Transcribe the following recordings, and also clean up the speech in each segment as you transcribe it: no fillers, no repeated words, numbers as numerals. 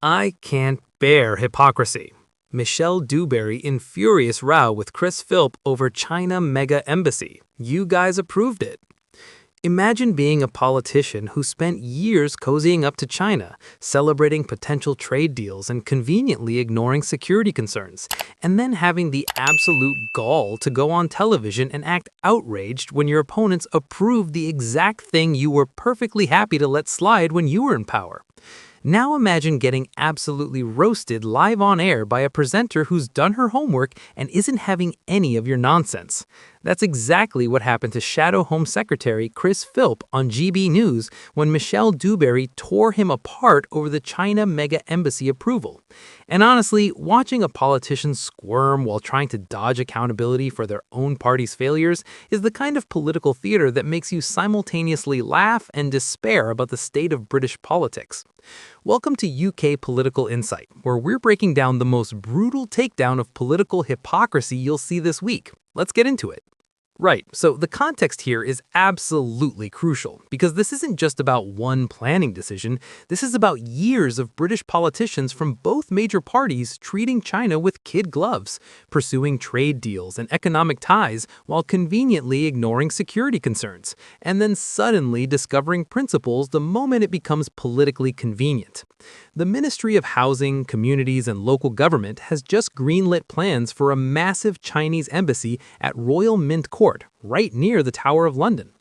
I can't bear hypocrisy. Michelle Dewberry in furious row with Philp over China mega embassy. You guys approved it. Imagine being a politician who spent years cozying up to China, celebrating potential trade deals and conveniently ignoring security concerns, and then having the absolute gall to go on television and act outraged when your opponents approved the exact thing you were perfectly happy to let slide when you were in power. Now imagine getting absolutely roasted live on air by a presenter who's done her homework and isn't having any of your nonsense. That's exactly what happened to Shadow Home Secretary Philp on GB News when Michelle Dewberry tore him apart over the China mega embassy approval. And honestly, watching a politician squirm while trying to dodge accountability for their own party's failures is the kind of political theater that makes you simultaneously laugh and despair about the state of British politics. Welcome to UK Political Insight, where we're breaking down the most brutal takedown of political hypocrisy you'll see this week. Let's get into it. Right, so the context here is absolutely crucial, because this isn't just about one planning decision. This is about years of British politicians from both major parties treating China with kid gloves, pursuing trade deals and economic ties while conveniently ignoring security concerns, and then suddenly discovering principles the moment it becomes politically convenient. The Ministry of Housing, Communities and Local Government has just greenlit plans for a massive Chinese embassy at Royal Mint Court, right near the Tower of London.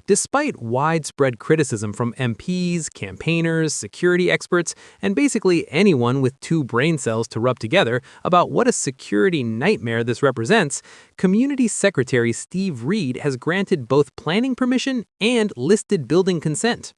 Despite widespread criticism from MPs, campaigners, security experts, and basically anyone with two brain cells to rub together about what a security nightmare this represents, Community Secretary Steve Reed has granted both planning permission and listed building consent.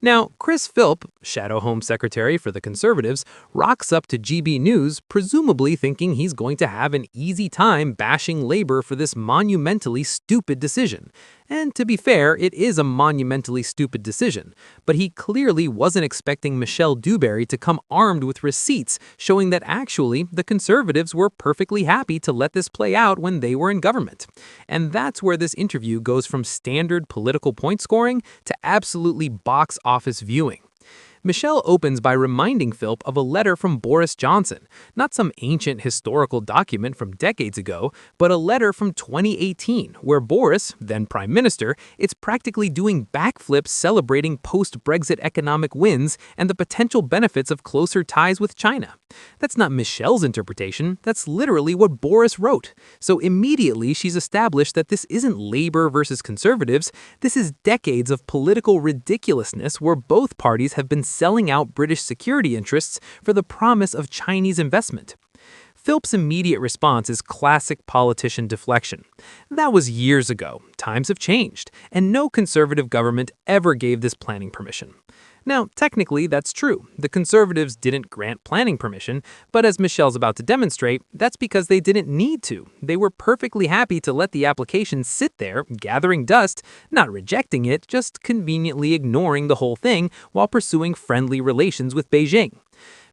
Now, Philp, Shadow Home Secretary for the Conservatives, rocks up to GB News, presumably thinking he's going to have an easy time bashing Labour for this monumentally stupid decision. And to be fair, it is a monumentally stupid decision, but he clearly wasn't expecting Michelle Dewberry to come armed with receipts showing that actually the Conservatives were perfectly happy to let this play out when they were in government. And that's where this interview goes from standard political point scoring to absolutely box office viewing. Michelle opens by reminding Philp of a letter from Boris Johnson, not some ancient historical document from decades ago, but a letter from 2018, where Boris, then Prime Minister, is practically doing backflips celebrating post-Brexit economic wins and the potential benefits of closer ties with China. That's not Michelle's interpretation, that's literally what Boris wrote. So immediately she's established that this isn't Labour versus Conservatives, this is decades of political ridiculousness where both parties have been selling out British security interests for the promise of Chinese investment. Philp's immediate response is classic politician deflection. That was years ago, times have changed, and no Conservative government ever gave this planning permission. Now, technically, that's true. The Conservatives didn't grant planning permission, but as Michelle's about to demonstrate, that's because they didn't need to. They were perfectly happy to let the application sit there, gathering dust, not rejecting it, just conveniently ignoring the whole thing while pursuing friendly relations with Beijing.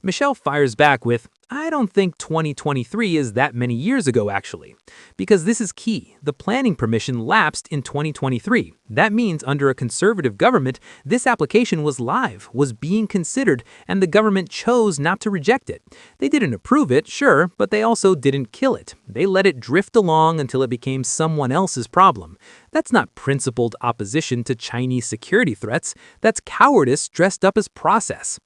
Michelle fires back with, I don't think 2023 is that many years ago, actually. Because this is key. The planning permission lapsed in 2023. That means under a Conservative government, this application was live, was being considered, and the government chose not to reject it. They didn't approve it, sure, but they also didn't kill it. They let it drift along until it became someone else's problem. That's not principled opposition to Chinese security threats. That's cowardice dressed up as process.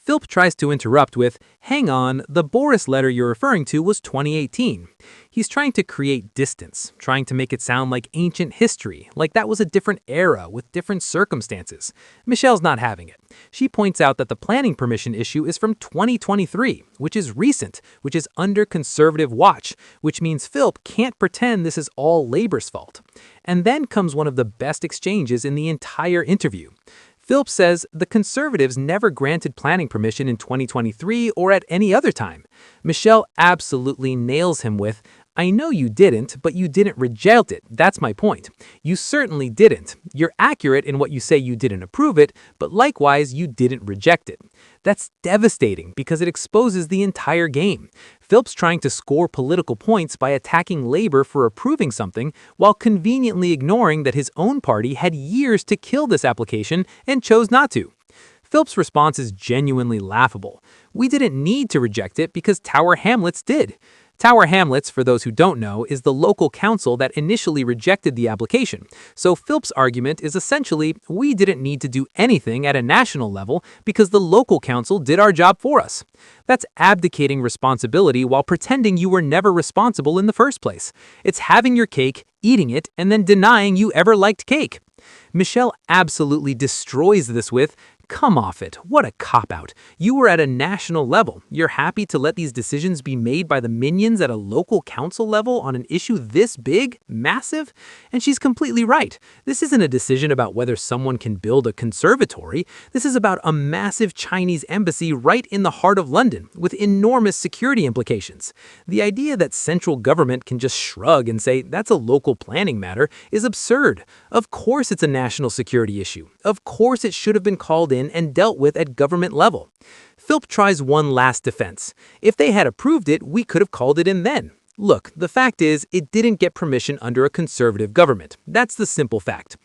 Philp tries to interrupt with, hang on, the Boris letter you're referring to was 2018. He's trying to create distance, trying to make it sound like ancient history, like that was a different era with different circumstances. Michelle's not having it. She points out that the planning permission issue is from 2023, which is recent, which is under Conservative watch, which means Philp can't pretend this is all Labour's fault. And then comes one of the best exchanges in the entire interview. Philp says the Conservatives never granted planning permission in 2023 or at any other time. Michelle absolutely nails him with, I know you didn't, but you didn't reject it. That's my point. You certainly didn't. You're accurate in what you say you didn't approve it, but likewise, you didn't reject it. That's devastating because it exposes the entire game. Philp's trying to score political points by attacking Labour for approving something while conveniently ignoring that his own party had years to kill this application and chose not to. Philp's response is genuinely laughable. We didn't need to reject it because Tower Hamlets did. Tower Hamlets, for those who don't know, is the local council that initially rejected the application. So Philp's argument is essentially, we didn't need to do anything at a national level because the local council did our job for us. That's abdicating responsibility while pretending you were never responsible in the first place. It's having your cake, eating it, and then denying you ever liked cake. Michelle absolutely destroys this with, "Come off it, what a cop-out. You were at a national level. You're happy to let these decisions be made by the minions at a local council level on an issue this big, massive?" And she's completely right. This isn't a decision about whether someone can build a conservatory. This is about a massive Chinese embassy right in the heart of London, with enormous security implications. The idea that central government can just shrug and say that's a local planning matter is absurd. Of course it's a national security issue. Of course it should have been called in and dealt with at government level. Philp tries one last defense. If they had approved it, we could have called it in then. Look, the fact is, it didn't get permission under a conservative government. That's the simple fact.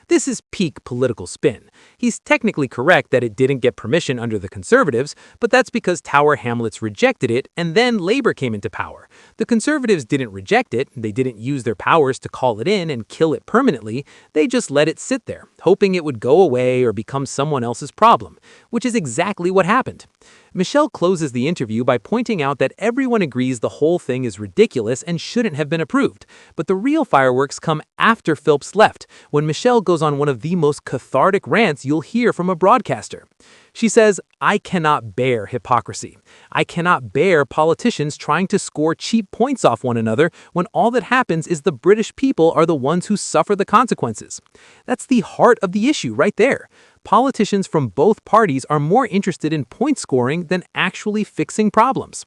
This is peak political spin. He's technically correct that it didn't get permission under the Conservatives, but that's because Tower Hamlets rejected it and then Labour came into power. The Conservatives didn't reject it, they didn't use their powers to call it in and kill it permanently, they just let it sit there, hoping it would go away or become someone else's problem, which is exactly what happened. Michelle closes the interview by pointing out that everyone agrees the whole thing is ridiculous and shouldn't have been approved, but the real fireworks come after Philp's left, when Michelle goes on one of the most cathartic rants you'll hear from a broadcaster. She says, "I cannot bear hypocrisy. I cannot bear politicians trying to score cheap points off one another when all that happens is the British people are the ones who suffer the consequences." That's the heart of the issue right there. Politicians from both parties are more interested in point scoring than actually fixing problems.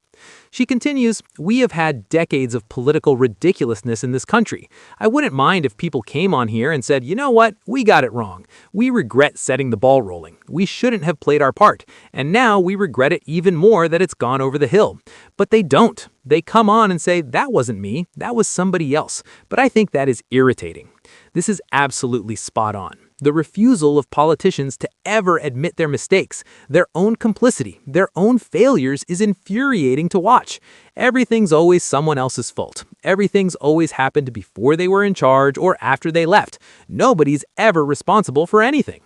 She continues, "We have had decades of political ridiculousness in this country. I wouldn't mind if people came on here and said, you know what, we got it wrong. We regret setting the ball rolling. We shouldn't have played our part. And now we regret it even more that it's gone over the hill." But they don't. They come on and say, that wasn't me, that was somebody else. But I think that is irritating. This is absolutely spot on. The refusal of politicians to ever admit their mistakes, their own complicity, their own failures is infuriating to watch. Everything's always someone else's fault. Everything's always happened before they were in charge or after they left. Nobody's ever responsible for anything.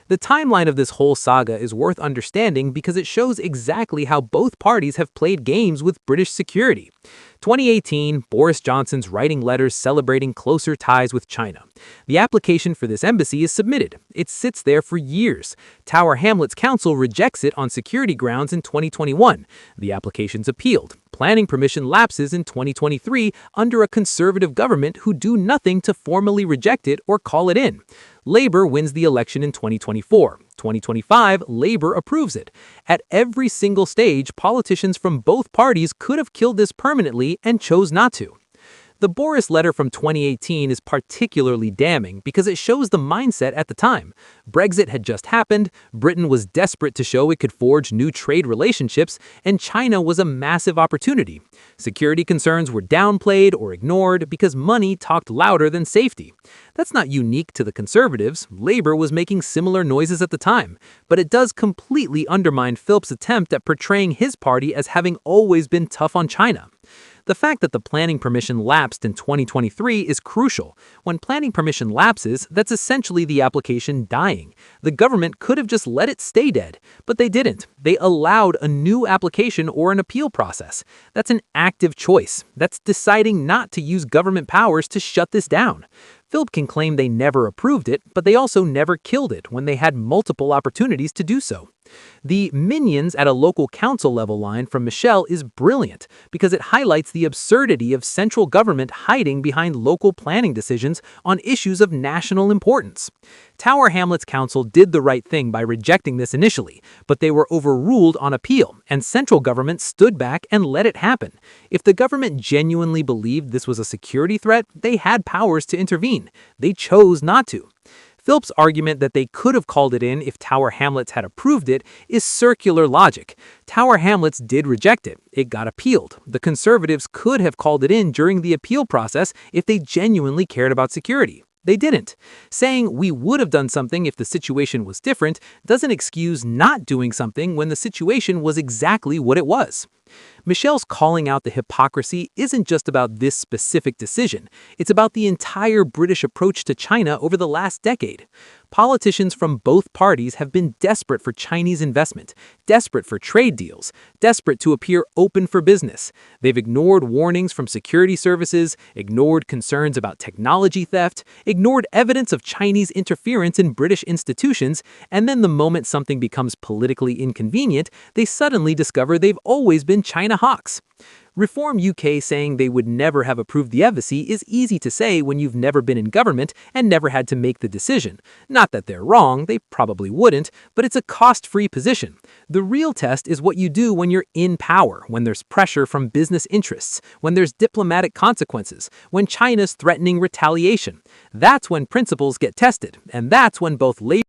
The timeline of this whole saga is worth understanding because it shows exactly how both parties have played games with British security. 2018, Boris Johnson's writing letters celebrating closer ties with China. The application for this embassy is submitted. It sits there for years. Tower Hamlets Council rejects it on security grounds in 2021. The application's appealed. Planning permission lapses in 2023 under a conservative government who do nothing to formally reject it or call it in. Labour wins the election in 2024. 2025, Labour approves it. At every single stage, politicians from both parties could have killed this permanently and chose not to. The Boris letter from 2018 is particularly damning because it shows the mindset at the time. Brexit had just happened, Britain was desperate to show it could forge new trade relationships, and China was a massive opportunity. Security concerns were downplayed or ignored because money talked louder than safety. That's not unique to the Conservatives. Labour was making similar noises at the time, but it does completely undermine Philp's attempt at portraying his party as having always been tough on China. The fact that the planning permission lapsed in 2023 is crucial. When planning permission lapses, that's essentially the application dying. The government could have just let it stay dead, but they didn't. They allowed a new application or an appeal process. That's an active choice. That's deciding not to use government powers to shut this down. Philp can claim they never approved it, but they also never killed it when they had multiple opportunities to do so. The minions at a local council level line from Michelle is brilliant because it highlights the absurdity of central government hiding behind local planning decisions on issues of national importance. Tower Hamlets Council did the right thing by rejecting this initially, but they were overruled on appeal, and central government stood back and let it happen. If the government genuinely believed this was a security threat, they had powers to intervene. They chose not to. Philp's argument that they could have called it in if Tower Hamlets had approved it is circular logic. Tower Hamlets did reject it. It got appealed. The Conservatives could have called it in during the appeal process if they genuinely cared about security. They didn't. Saying we would have done something if the situation was different doesn't excuse not doing something when the situation was exactly what it was. Michelle's calling out the hypocrisy isn't just about this specific decision. It's about the entire British approach to China over the last decade. Politicians from both parties have been desperate for Chinese investment, desperate for trade deals, desperate to appear open for business. They've ignored warnings from security services, ignored concerns about technology theft, ignored evidence of Chinese interference in British institutions, and then the moment something becomes politically inconvenient, they suddenly discover they've always been China hawks. Reform UK saying they would never have approved the embassy is easy to say when you've never been in government and never had to make the decision. Not that they're wrong, they probably wouldn't, but it's a cost-free position. The real test is what you do when you're in power, when there's pressure from business interests, when there's diplomatic consequences, when China's threatening retaliation. That's when principles get tested, and that's when both labor